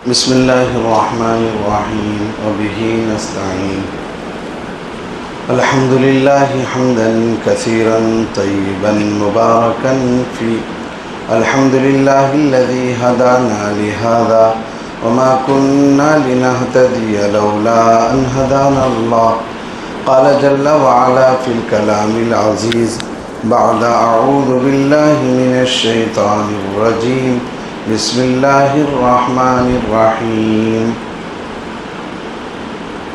بسم الله الرحمن الرحيم وبه نستعين. الحمد لله حمدا كثيرا طيبا مباركا فيه. الحمد لله الذي هدانا لهذا وما كنا لنهتدي لولا أن هدانا الله. قال جل وعلا في الكلام العزيز بعد أعوذ بالله من الشيطان الرجيم. بسم الله الرحمن الرحيم.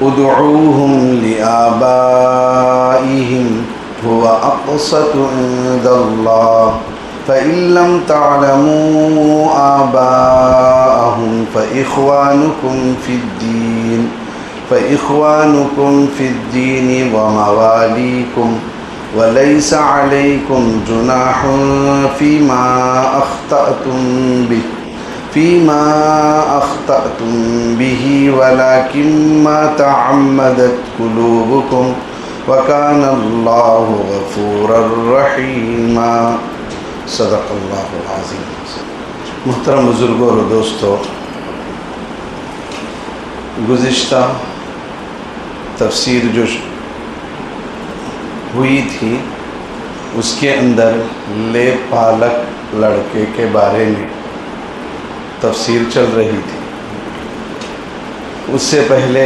ادعوهم لآبائهم هو أقسط عند الله فإن لم تعلموا آباءهم فإخوانكم في الدين ومواليكم وليس عليكم جناح فيما أخطأتم به ولكن ما تعمدت قلوبكم وكان الله غفورا رحيما. صدق اللہ العظیم. محترم بزرگوں اور دوستو، گزشتہ تفسیر جو ہوئی تھی اس کے اندر لے پالک لڑکے کے بارے میں تفسیر چل رہی تھی. اس سے پہلے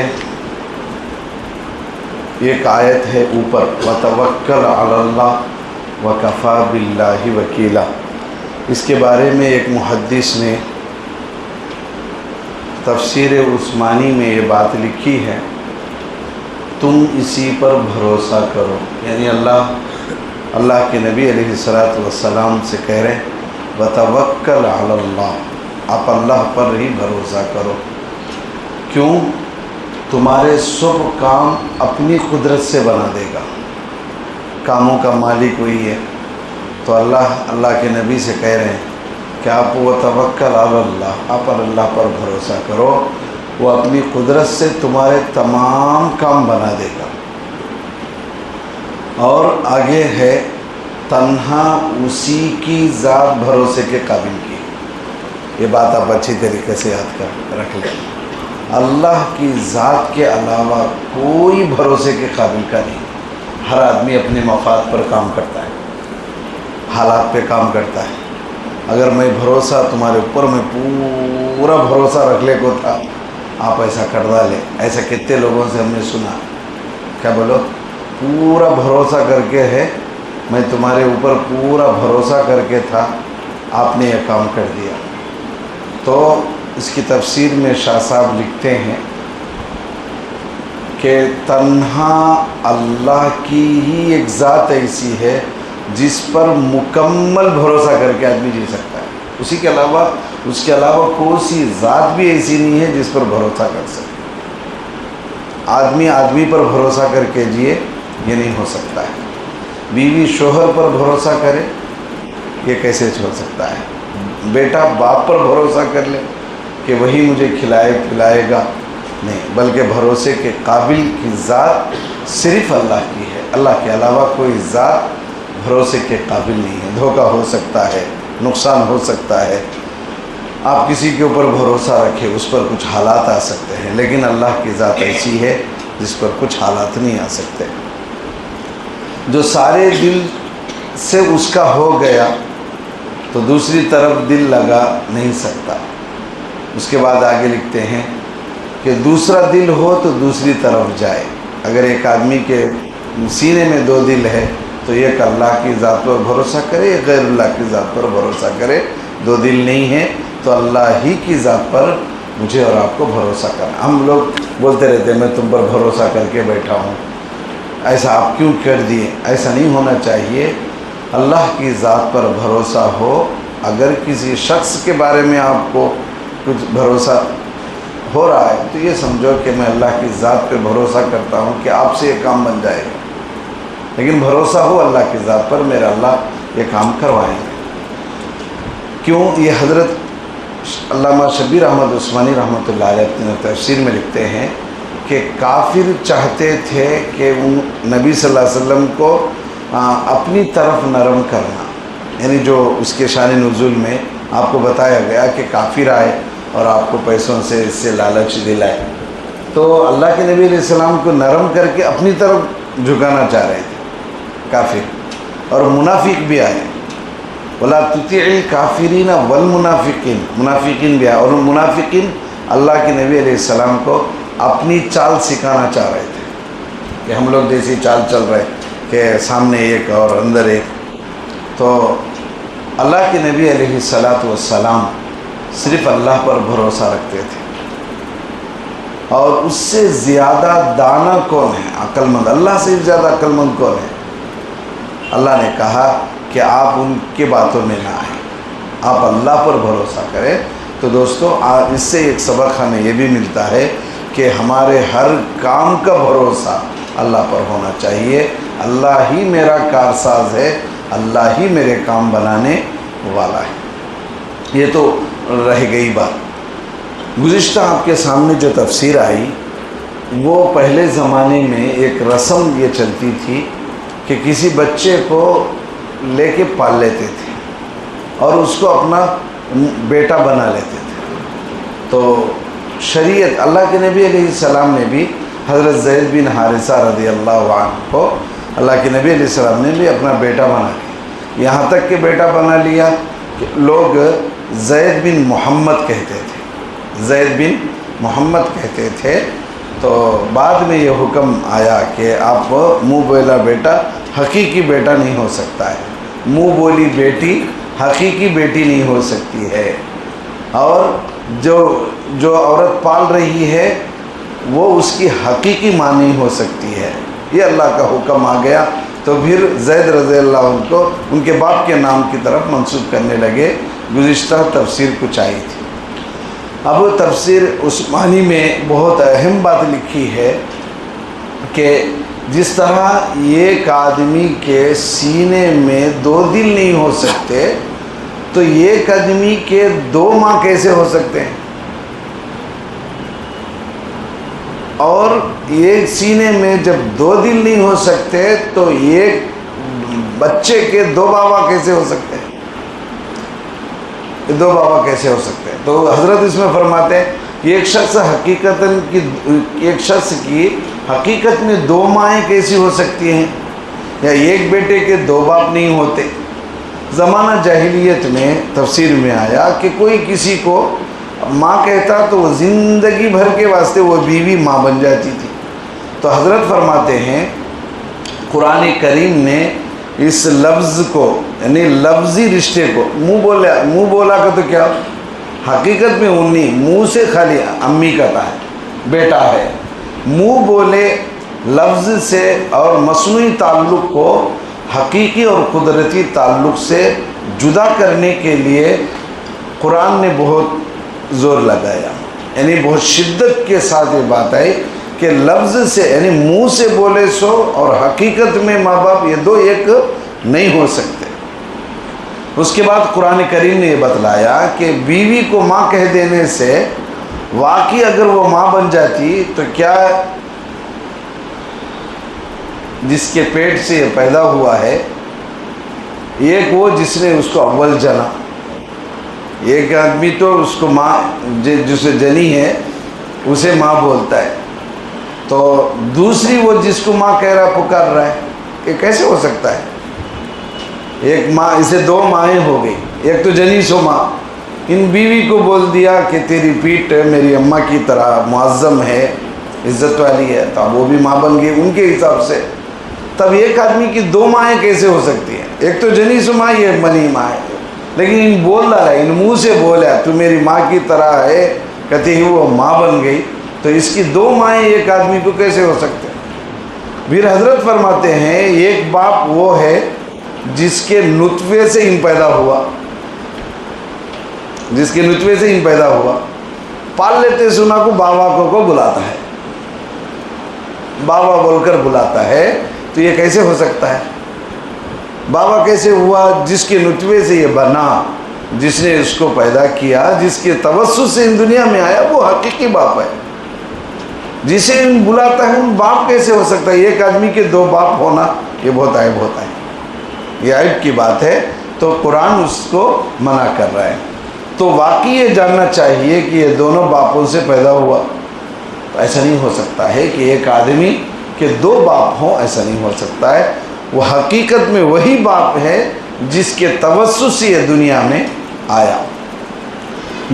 ایک آیت ہے اوپر وَتَوَكَّلْ عَلَى اللَّهِ وَكَفَى بِاللَّهِ وَكِيلًا. اس کے بارے میں ایک محدث نے تفسیر عثمانی میں یہ بات لکھی ہے، تم اسی پر بھروسہ کرو. یعنی اللہ کے نبی علیہ السلام سے کہہ رہے ہیں وَتَوَكَّلْ عَلَى اللَّهِ، آپ اللہ پر ہی بھروسہ کرو. کیوں؟ تمہارے سب کام اپنی قدرت سے بنا دے گا، کاموں کا مالک وہی ہے. تو اللہ کے نبی سے کہہ رہے ہیں کہ آپ وَتَوَكَّلْ عَلَى اللَّهِ، آپ اللہ پر بھروسہ کرو، وہ اپنی قدرت سے تمہارے تمام کام بنا دے گا. اور آگے ہے تنہا اسی کی ذات بھروسے کے قابل کی. یہ بات آپ اچھی طریقے سے یاد کر رکھ لیں. اللہ کی ذات کے علاوہ کوئی بھروسے کے قابل کا نہیں. ہر آدمی اپنے مفاد پر کام کرتا ہے، حالات پہ کام کرتا ہے. اگر میں بھروسہ تمہارے اوپر میں پورا بھروسہ رکھ لے کو تھا، آپ ایسا کر ڈالے. ایسا کتنے لوگوں سے ہم نے سنا. کیا بولو؟ پورا بھروسہ کر کے ہے، میں تمہارے اوپر پورا بھروسہ کر کے تھا، آپ نے یہ کام کر دیا. تو اس کی تفسیر میں شاہ صاحب لکھتے ہیں کہ تنہا اللہ کی ہی ایک ذات ایسی ہے جس پر مکمل بھروسہ کر کے آدمی جی سکتا ہے. اس کے علاوہ کوئی سی ذات بھی ایسی نہیں ہے جس پر بھروسہ کر سکے. آدمی پر بھروسہ کر کے جیے یہ نہیں ہو سکتا ہے. بیوی شوہر پر بھروسہ کرے یہ کیسے ہو سکتا ہے. بیٹا باپ پر بھروسہ کر لے کہ وہی مجھے کھلائے گا، نہیں. بلکہ بھروسے کے قابل کی ذات صرف اللہ کی ہے. اللہ کے علاوہ کوئی ذات بھروسے کے قابل نہیں ہے. دھوکہ ہو سکتا ہے، نقصان ہو سکتا ہے. آپ کسی کے اوپر بھروسہ رکھیں، اس پر کچھ حالات آ سکتے ہیں، لیکن اللہ کی ذات ایسی ہے جس پر کچھ حالات نہیں آ سکتے. جو سارے دل سے اس کا ہو گیا تو دوسری طرف دل لگا نہیں سکتا. اس کے بعد آگے لکھتے ہیں کہ دوسرا دل ہو تو دوسری طرف جائے. اگر ایک آدمی کے سینے میں دو دل ہے تو ایک اللہ کی ذات پر بھروسہ کرے، ایک غیر اللہ کی ذات پر بھروسہ کرے. دو دل نہیں ہے تو اللہ ہی کی ذات پر مجھے اور آپ کو بھروسہ کرنا. ہم لوگ بولتے رہتے ہیں میں تم پر بھروسہ کر کے بیٹھا ہوں، ایسا آپ کیوں کر دیے. ایسا نہیں ہونا چاہیے. اللہ کی ذات پر بھروسہ ہو. اگر کسی شخص کے بارے میں آپ کو کچھ بھروسہ ہو رہا ہے تو یہ سمجھو کہ میں اللہ کی ذات پہ بھروسہ کرتا ہوں کہ آپ سے یہ کام بن جائے گا. لیکن بھروسہ ہو اللہ کی ذات پر، میرا اللہ یہ کام کروائیں گے. کیوں؟ یہ حضرت علامہ شبیر احمد عثمانی رحمۃ اللہ علیہ اپنے تفسیر میں لکھتے ہیں کہ کافر چاہتے تھے کہ نبی صلی اللہ علیہ وسلم کو اپنی طرف نرم کرنا. یعنی جو اس کے شان نزول میں آپ کو بتایا گیا کہ کافر آئے اور آپ کو پیسوں سے اس سے لالچ دلائے. تو اللہ کے نبی علیہ السلام کو نرم کر کے اپنی طرف جھکانا چاہ رہے تھے کافر اور منافق بھی آئے. وَلَا تُطِعِ الْكَافِرِينَ وَالْمُنَافِقِينَ, منافقین بھی آئے. اور منافقین اللہ کے نبی علیہ السلام کو اپنی چال سکھانا چاہ رہے تھے کہ ہم لوگ جیسی چال چل رہے کہ سامنے ایک اور اندر ایک. تو اللہ کے نبی علیہ السلام صرف اللہ پر بھروسہ رکھتے تھے. اور اس سے زیادہ دانا کون ہے, عقل مند؟ اللہ سے زیادہ عقل مند کون ہے؟ اللہ نے کہا کہ آپ ان کے باتوں میں نہ آئیں, آپ اللہ پر بھروسہ کریں. تو دوستو اس سے ایک سبق ہمیں یہ بھی ملتا ہے کہ ہمارے ہر کام کا بھروسہ اللہ پر ہونا چاہیے. اللہ ہی میرا کارساز ہے, اللہ ہی میرے کام بنانے والا ہے. یہ تو رہ گئی بات. گزشتہ آپ کے سامنے جو تفسیر آئی وہ پہلے زمانے میں ایک رسم یہ چلتی تھی کہ کسی بچے کو لے کے پال لیتے تھے اور اس کو اپنا بیٹا بنا لیتے تھے. تو شریعت, اللہ کے نبی علیہ السلام نے بھی حضرت زید بن حارثہ رضی اللہ عنہ کو اللہ کے نبی علیہ السلام نے بھی اپنا بیٹا بنا لیا. یہاں تک کہ بیٹا بنا لیا کہ لوگ زید بن محمد کہتے تھے, زید بن محمد کہتے تھے. تو بعد میں یہ حکم آیا کہ آپ منہ بولا بیٹا حقیقی بیٹا نہیں ہو سکتا ہے, منہ بولی بیٹی حقیقی بیٹی نہیں ہو سکتی ہے, اور جو عورت پال رہی ہے وہ اس کی حقیقی ماں نہیں ہو سکتی ہے. یہ اللہ کا حکم آ گیا. تو پھر زید رضی اللہ عنہ کو ان کے باپ کے نام کی طرف منسوب کرنے لگے. گزشتہ تفسیر کچھ آئی تھی. اب تفسیر عثمانی میں بہت اہم بات لکھی ہے کہ جس طرح ایک آدمی کے سینے میں 2 دل نہیں ہو سکتے تو ایک آدمی کے 2 ماں کیسے ہو سکتے ہیں, اور ایک سینے میں جب 2 دل نہیں ہو سکتے تو ایک بچے کے 2 بابا کیسے ہو سکتے ہیں, 2 بابا کیسے ہو سکتے ہیں. تو حضرت اس میں فرماتے ہیں کہ ایک شخص کی حقیقت میں 2 مائیں کیسی ہو سکتی ہیں, یا ایک بیٹے کے 2 باپ نہیں ہوتے. زمانہ جاہلیت میں تفسیر میں آیا کہ کوئی کسی کو ماں کہتا تو وہ زندگی بھر کے واسطے وہ بیوی ماں بن جاتی تھی. تو حضرت فرماتے ہیں قرآن کریم نے اس لفظ کو, یعنی لفظی رشتے کو, منہ بولا کا تو کیا حقیقت میں انہیں منہ سے خالی امی کہتا ہے, بیٹا ہے. منہ بولے لفظ سے اور مصنوعی تعلق کو حقیقی اور قدرتی تعلق سے جدا کرنے کے لیے قرآن نے بہت زور لگایا. یعنی بہت شدت کے ساتھ یہ بات آئی کہ لفظ سے, یعنی منہ سے بولے سو اور حقیقت میں ماں باپ یہ 2 ایک نہیں ہو سکتے. اس کے بعد قرآن کریم نے یہ بتلایا کہ بیوی کو ماں کہہ دینے سے واقعی اگر وہ ماں بن جاتی تو کیا جس کے پیٹ سے یہ پیدا ہوا ہے, ایک وہ جس نے اس کو اول جنا, ایک آدمی تو اس کو ماں جسے جنی ہے اسے ماں بولتا ہے, تو دوسری وہ جس کو ماں کہہ رہا پکار رہا ہے, یہ کیسے ہو سکتا ہے؟ ایک ماں, اسے 2 مائیں ہو گئی, ایک تو جنی سو ماں. ان بیوی کو بول دیا کہ تیری پیٹ میری اماں کی طرح معظم ہے, عزت والی ہے, تو اب وہ بھی ماں بن گئی ان کے حساب سے. تب ایک آدمی کی 2 مائیں کیسے ہو سکتی ہیں؟ ایک تو جنی سو ماں, یہ منی ماں ہے. لیکن ان بول رہا ہے, ان منہ سے بولا تو میری ماں کی طرح ہے, کہتی ہے وہ ماں بن گئی, تو اس کی 2 مائیں ایک آدمی کو کیسے ہو سکتے ہیں؟ پھر حضرت فرماتے ہیں ایک باپ وہ ہے جس کے نطفے سے ان پیدا ہوا, جس کے نطفے سے ان پیدا ہوا. پال لیتے سنا کو بابا کو بلاتا ہے, بابا بول کر بلاتا ہے, تو یہ کیسے ہو سکتا ہے؟ بابا کیسے ہوا؟ جس کے نطفے سے یہ بنا, جس نے اس کو پیدا کیا, جس کے توسط سے ان دنیا میں آیا, وہ حقیقی باپ ہے. جسے ان بلاتا ہے ان باپ کیسے ہو سکتا ہے؟ ایک آدمی کے 2 باپ ہونا یہ بہت عیب ہوتا ہے, یہ عیب کی بات ہے. تو قرآن اس کو منع کر رہا ہے. تو واقعی یہ جاننا چاہیے کہ یہ دونوں باپوں سے پیدا ہوا؟ تو ایسا نہیں ہو سکتا ہے کہ ایک آدمی کے دو باپ ہوں، ایسا نہیں ہو سکتا ہے۔ وہ حقیقت میں وہی باپ ہے جس کے توسط سے یہ دنیا میں آیا۔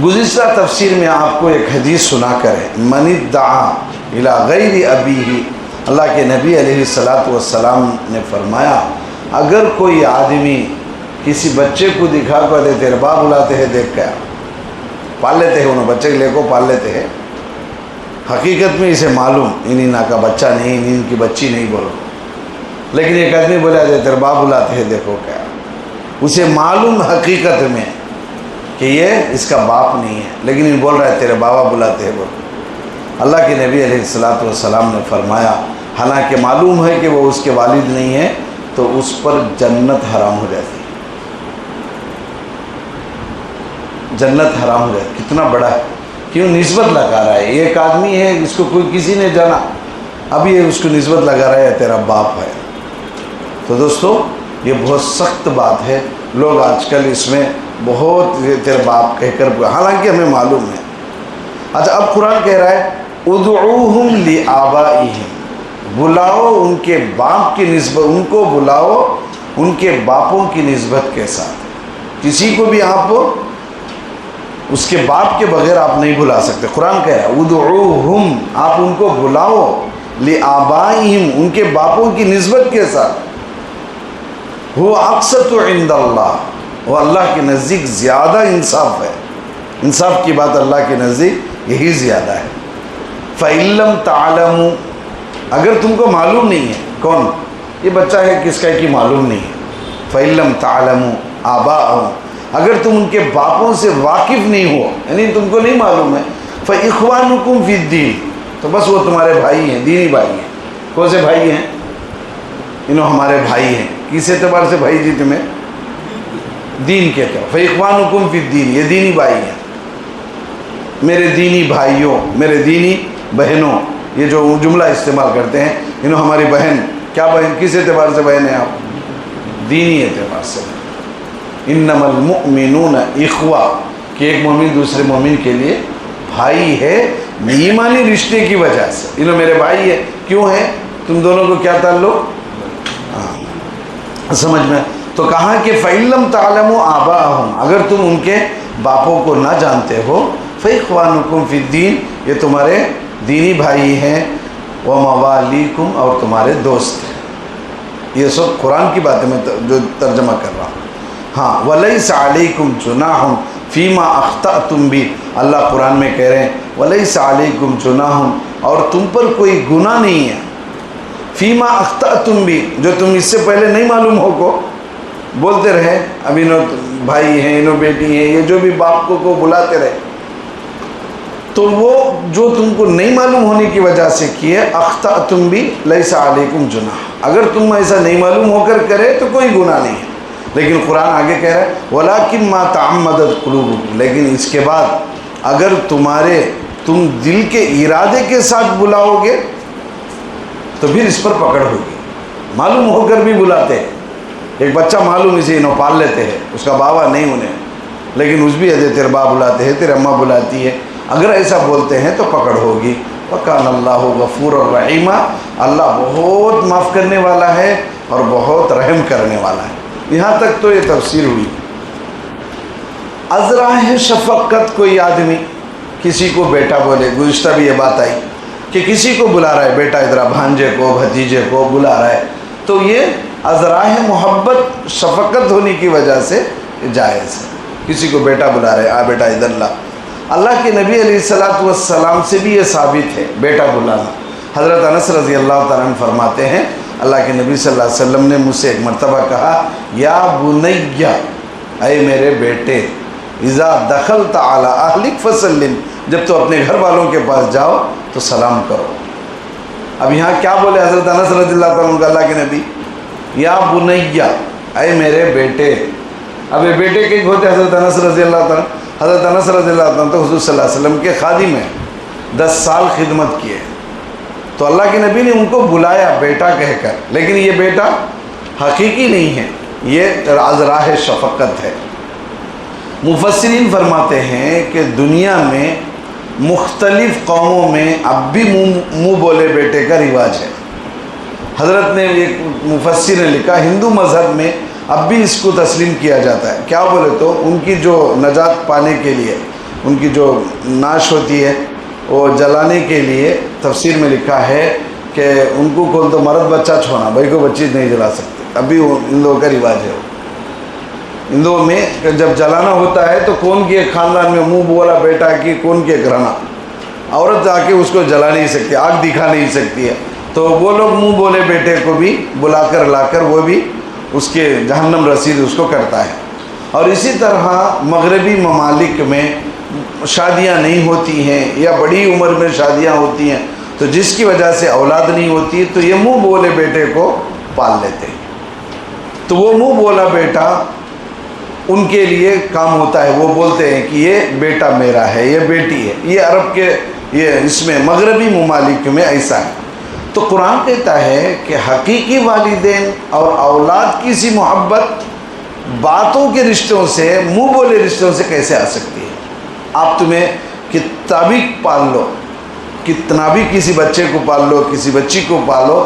گزشتہ تفسیر میں آپ کو ایک حدیث سنا کر ہے، من ادعا الی غیر ابیہ، اللہ کے نبی علیہ الصلاۃ والسلام نے فرمایا اگر کوئی آدمی کسی بچے کو دکھا کر دے تیرے باپ بلاتے ہیں، دیکھ کیا پال لیتے ہیں، انہوں بچے لے کو پال لیتے ہیں، حقیقت میں اسے معلوم انہیں کا بچہ نہیں، ان کی بچی نہیں بولو، لیکن ایک آدمی بولا دے تیرے باپ بلاتے ہیں، دیکھو کیا اسے معلوم حقیقت میں کہ یہ اس کا باپ نہیں ہے، لیکن یہ بول رہا ہے تیرے بابا بلاتے ہیں بولو۔ اللہ کے نبی علیہ الصلاۃ والسلام نے فرمایا حالانکہ معلوم ہے کہ وہ اس کے والد نہیں ہے تو اس پر جنت حرام ہو جاتی ہے، جنت حرام ہو جاتی۔ کتنا بڑا ہے، کیوں نسبت لگا رہا ہے؟ ایک آدمی ہے اس کو کوئی کسی نے جانا، اب یہ اس کو نسبت لگا رہا ہے تیرا باپ ہے۔ تو دوستو یہ بہت سخت بات ہے، لوگ آج کل اس میں بہت تیرے باپ کہہ کر، حالانکہ ہمیں معلوم ہے۔ اچھا اب قرآن کہہ رہا ہے ادعوہم لآبائہم، بلاؤ ان کے باپ کی نسبت، ان کو بلاؤ ان کے باپوں کی نسبت کے ساتھ۔ کسی کو بھی آپ اس کے باپ کے بغیر آپ نہیں بلا سکتے۔ قرآن کہہ رہا ہے ادعوہم، آپ ان کو بلاؤ لآبائہم، ان کے باپوں کی نسبت کے ساتھ، وہ اقسط عند اللہ، وہ اللہ کے نزدیک زیادہ انصاف ہے۔ انصاف کی بات اللہ کے نزدیک یہی زیادہ ہے۔ فَإِن لَمْ تَعْلَمُوا، اگر تم کو معلوم نہیں ہے کون یہ بچہ ہے کس کا کہ معلوم نہیں ہے، فَإِن لَمْ تَعْلَمُوا آبَاءَهُمْ، اگر تم ان کے باپوں سے واقف نہیں ہو، یعنی تم کو نہیں معلوم ہے، فَإِخْوَانُكُمْ فِي الدِّينِ، تو بس وہ تمہارے بھائی ہیں، دینی بھائی ہیں۔ کون سے بھائی ہیں؟ انہوں ہمارے بھائی ہیں۔ کس اعتبار سے بھائی جی تمہیں؟ دین کے اعتبار۔ فَإِخْوَانُكُمْ فِي الدِّينِ، یہ دینی بھائی ہیں، میرے دینی بھائیوں، میرے دینی بہنوں، یہ جو جملہ استعمال کرتے ہیں، انہوں ہماری بہن، کیا بہن؟ کس اعتبار سے بہن ہیں آپ؟ دینی اعتبار سے۔ انما المؤمنون اخوہ، کہ ایک مومن دوسرے مومن کے لیے بھائی ہے، ایمانی رشتے کی وجہ سے، انہوں میرے بھائی ہیں۔ کیوں ہیں؟ تم دونوں کو کیا تعلق؟ سمجھ میں؟ تو کہا کہ فَإِن لَمْ تَعْلَمُوا آبَاءَهُمْ، اگر تم ان کے باپوں کو نہ جانتے ہو، فَإِخْوَانُكُمْ فِي الدِّينِ، یہ تمہارے دینی بھائی ہیں، وَمَوَالِيكُمْ، اور تمہارے دوست ہیں۔ یہ سب قرآن کی باتیں میں جو ترجمہ کر رہا ہوں۔ ہاں وَلَيْسَ عَلَيْكُمْ جُنَاحٌ فِي مَا أَخْطَأْتُمْ بِهِ، اللہ قرآن میں کہہ رہے ہیں وَلَيْسَ عَلَيْكُمْ جُنَاحٌ، اور تم پر کوئی گناہ نہیں ہے، فِي مَا أَخْطَأْتُمْ بِهِ، جو تم اس سے پہلے نہیں معلوم ہو کو بولتے رہے، اب انہوں بھائی ہیں، انہوں بیٹی ہیں، یہ جو بھی باپ کو بلاتے رہے، تو وہ جو تم کو نہیں معلوم ہونے کی وجہ سے کیے، اخطأتم بھی لیس علیکم جناح، اگر تم ایسا نہیں معلوم ہو کر کرے تو کوئی گناہ نہیں ہے۔ لیکن قرآن آگے کہہ رہا ہے وَلَكِن مَا تَعَمَّدَتْ قُلُوبُكُمْ، لیکن اس کے بعد اگر تم دل کے ارادے کے ساتھ بلاؤ گے تو پھر اس پر پکڑ ہوگی۔ معلوم ہو کر بھی بلاتے ہیں، ایک بچہ معلوم اسے انہوں پال لیتے ہیں، اس کا بابا نہیں انہیں، لیکن اس بھی ہے تیرے باپ بلاتے ہیں، تیرے اماں بلاتی ہے، اگر ایسا بولتے ہیں تو پکڑ ہوگی۔ وَكَانَ اللَّهُ غَفُورًا رَحِيمًا، اللہ بہت معاف کرنے والا ہے اور بہت رحم کرنے والا ہے۔ یہاں تک تو یہ تفسیر ہوئی۔ ازراہ شفقت، کوئی آدمی کسی کو بیٹا بولے، گزشتہ بھی یہ بات آئی کہ کسی کو بلا رہا ہے بیٹا، ادھر بھانجے کو بھتیجے کو بلا رہا ہے، تو یہ ازراہ محبت شفقت ہونے کی وجہ سے جائز ہے۔ کسی کو بیٹا بلا رہے، آ بیٹا ادھر لا۔ اللہ کے نبی علیہ الصلاۃ والسلام سے بھی یہ ثابت ہے بیٹا بلانا۔ حضرت انس رضی اللہ تعالیٰ عنہ فرماتے ہیں اللہ کے نبی صلی اللہ علیہ وسلم نے مجھ سے ایک مرتبہ کہا یا بنیہ، اے میرے بیٹے، اذا دخلت علی اہلک فسلم، جب تو اپنے گھر والوں کے پاس جاؤ تو سلام کرو۔ اب یہاں کیا بولے حضرت انس رضی اللہ تعالیٰ عنہ اللہ کے نبی؟ یا بنیہ، اے میرے بیٹے۔ اب یہ بیٹے کے ہوتے حضرت انس رضی اللہ تعالیٰ، حضرت انس رضی اللہ تعالیٰ تو حضور صلی اللہ علیہ وسلم کے خادم ہیں، 10 سال خدمت کیے، تو اللہ کے نبی نے ان کو بلایا بیٹا کہہ کر، لیکن یہ بیٹا حقیقی نہیں ہے، یہ ازراہ شفقت ہے۔ مفسرین فرماتے ہیں کہ دنیا میں مختلف قوموں میں اب بھی منہ بولے بیٹے کا رواج ہے. حضرت نے ایک مفسر نے لکھا ہندو مذہب میں اب بھی اس کو تسلیم کیا جاتا ہے. کیا بولے تو ان کی جو نجات پانے کے لیے ان کی جو نعش ہوتی ہے وہ جلانے کے لیے تفسیر میں لکھا ہے کہ ان کو کون تو مرد بچہ چھوڑنا، بھائی کو بچی نہیں جلا سکتے. ابھی وہ ہندوؤں کا رواج ہے. ہندوؤں میں جب جلانا ہوتا ہے تو کون کے خاندان میں منہ بولا بیٹا کی کون کے گھرانا، عورت آ کے اس کو جلا نہیں سکتی، آگ دکھا نہیں سکتی ہے. تو وہ لوگ منہ بولے بیٹے کو بھی بلا کر لا کر وہ بھی اس کے جہنم رسید اس کو کرتا ہے. اور اسی طرح مغربی ممالک میں شادیاں نہیں ہوتی ہیں یا بڑی عمر میں شادیاں ہوتی ہیں تو جس کی وجہ سے اولاد نہیں ہوتی تو یہ منہ بولے بیٹے کو پال لیتے ہیں. تو وہ منہ بولا بیٹا ان کے لیے کام ہوتا ہے. وہ بولتے ہیں کہ یہ بیٹا میرا ہے، یہ بیٹی ہے. یہ عرب کے یہ اس میں مغربی ممالک میں ایسا ہے. تو قرآن کہتا ہے کہ حقیقی والدین اور اولاد کی سی محبت باتوں کے رشتوں سے، منہ بولے رشتوں سے کیسے آ سکتی ہے؟ آپ تمہیں کتنا بھی پال لو، کتنا بھی کسی بچے کو پال لو، کسی بچی کو پالو،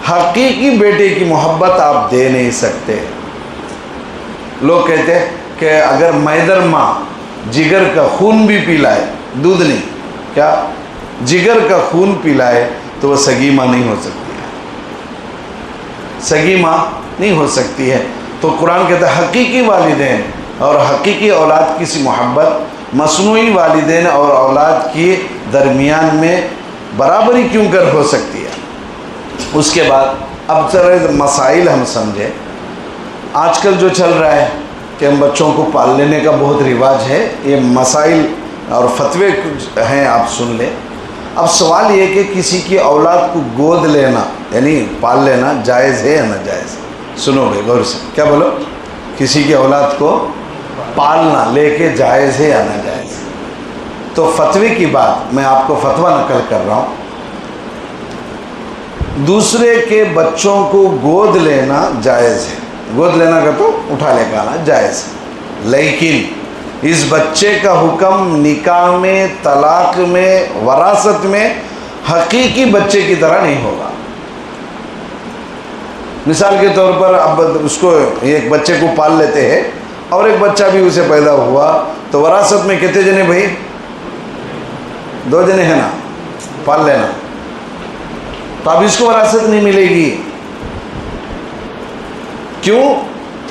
حقیقی بیٹے کی محبت آپ دے نہیں سکتے. لوگ کہتے ہیں کہ اگر میدر ماں جگر کا خون بھی پلائے، دودھ نہیں، کیا جگر کا خون پلائے تو وہ سگی ماں نہیں ہو سکتی ہے، سگی ماں نہیں ہو سکتی ہے. تو قرآن کہتا ہے حقیقی والدین اور حقیقی اولاد کی سی محبت مصنوعی والدین اور اولاد کی درمیان میں برابری کیوں کر ہو سکتی ہے. اس کے بعد اب ذرا مسائل ہم سمجھیں. آج کل جو چل رہا ہے کہ ہم بچوں کو پال لینے کا بہت رواج ہے، یہ مسائل اور فتوے کچھ ہیں، آپ سن لیں. اب سوال یہ کہ کسی کی اولاد کو گود لینا یعنی پال لینا جائز ہے یا ناجائز؟ سنو بھائی غور سے، کیا بولو؟ کسی کی اولاد کو پالنا لے کے جائز ہے یا ناجائز؟ تو فتوے کی بات میں آپ کو فتویٰ نقل کر رہا ہوں. دوسرے کے بچوں کو گود لینا جائز ہے. گود لینا کا تو اٹھا لے کے آنا جائز ہے، لیکن اس بچے کا حکم نکاح میں، طلاق میں، وراثت میں حقیقی بچے کی طرح نہیں ہوگا. مثال کے طور پر اب اس کو ایک بچے کو پال لیتے ہیں اور ایک بچہ بھی اسے پیدا ہوا تو وراثت میں کتنے جنے بھائی؟ 2 جنے ہیں نا، پال لینا. تو اب اس کو وراثت نہیں ملے گی. کیوں؟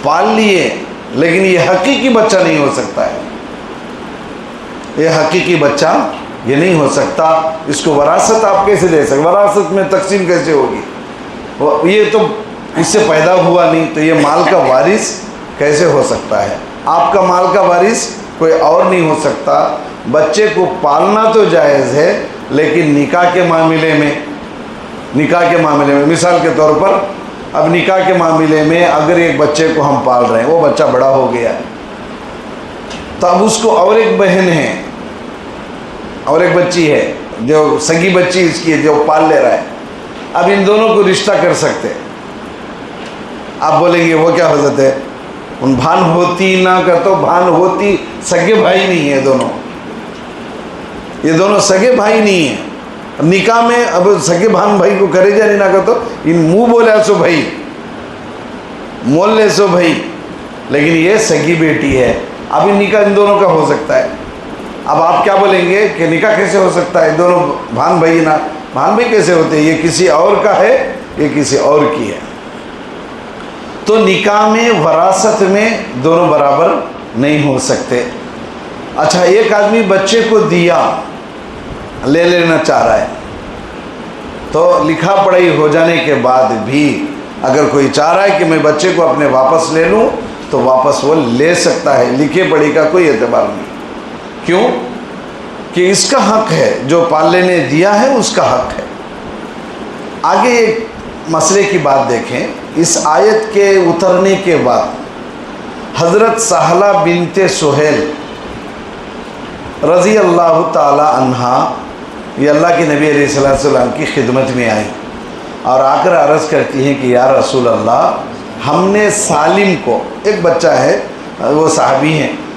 پال لیے، لیکن یہ حقیقی بچہ نہیں ہو سکتا ہے. یہ حقیقی بچہ یہ نہیں ہو سکتا. اس کو وراثت آپ کیسے دے سکتے؟ وراثت میں تقسیم کیسے ہوگی؟ یہ تو اس سے پیدا ہوا نہیں تو یہ مال کا وارث کیسے ہو سکتا ہے؟ آپ کا مال کا وارث کوئی اور نہیں ہو سکتا. بچے کو پالنا تو جائز ہے لیکن نکاح کے معاملے میں مثال کے طور پر اب نکاح کے معاملے میں اگر ایک بچے کو ہم پال رہے ہیں، وہ بچہ بڑا ہو گیا تو اب اس کو اور ایک بہن ہے اور ایک بچی ہے جو سگی بچی اس کی ہے جو پال لے رہا ہے. اب ان دونوں کو رشتہ کر سکتے. آپ بولیں گے وہ کیا ہو جاتے ہیں؟ ان بھان ہوتی نہ کر تو بھان ہوتی، سگے بھائی نہیں ہیں دونوں، یہ دونوں سگے بھائی نہیں ہیں. نکاح میں اب سگے بھان بھائی کو کرے جا نہیں نہ کر تو ان منہ بولے سو بھائی، مول لے سو بھائی، لیکن یہ سگی بیٹی ہے. اب ان نکاح ان دونوں کا ہو سکتا ہے. اب آپ کیا بولیں گے کہ نکاح کیسے ہو سکتا ہے؟ دونوں بھان بھائی نہ بھان بھائی کیسے ہوتے ہیں؟ یہ کسی اور کا ہے، یہ کسی اور کی ہے. تو نکاح میں وراثت میں دونوں برابر نہیں ہو سکتے. اچھا، ایک آدمی بچے کو دیا، لے لینا چاہ رہا ہے تو لکھا پڑھائی ہو جانے کے بعد بھی اگر کوئی چاہ رہا ہے کہ میں بچے کو اپنے واپس لے لوں تو واپس وہ لے سکتا ہے. لکھے پڑھی کا کوئی اعتبار نہیں. کیوں؟ کہ اس کا حق ہے، جو پالنے نے دیا ہے اس کا حق ہے. آگے ایک مسئلے کی بات دیکھیں. اس آیت کے اترنے کے بعد حضرت سہلہ بنت سہیل رضی اللہ تعالی عنہا یہ اللہ کے نبی علیہ السلام کی خدمت میں آئی اور آ کر عرض کرتی ہیں کہ یا رسول اللہ، ہم نے سالم کو، ایک بچہ ہے وہ صحابی ہیں،